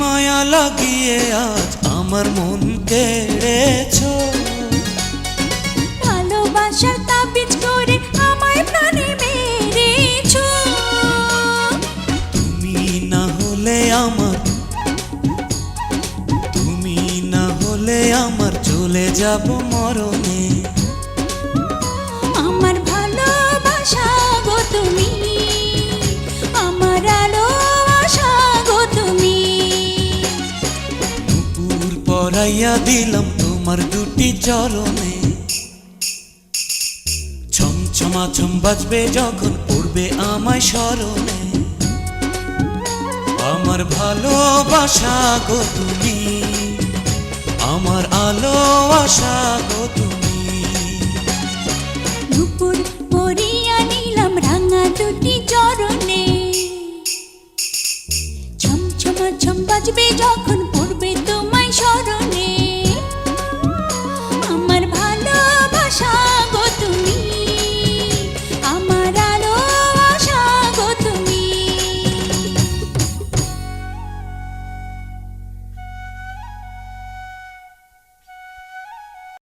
মায়া লাগিয়ে আজ আমার মন কেড়েছো। ভালোবাসার তাবিজ করে আমায় প্রাণে মেরেছো। তুমি না হলে আমার, তুমি না হলে আমার চলে যাব মরণে। আমার ভালোবাসা গো তুমি, আমার আলো আশা গো তুমি। নুপুর পরাইয়া দিলাম তোমার দুটি চরণে। ছমছমা ছম বাজবে যখন পড়বে আমায় স্মরণে। আমার ভালোবাসা গো তুমি, আমার আলো আশা গো তুমি। নুপুর পরিয়া নিলাম রাঙা দুটি চরণে। ছমছমা ছম বাজবে যখন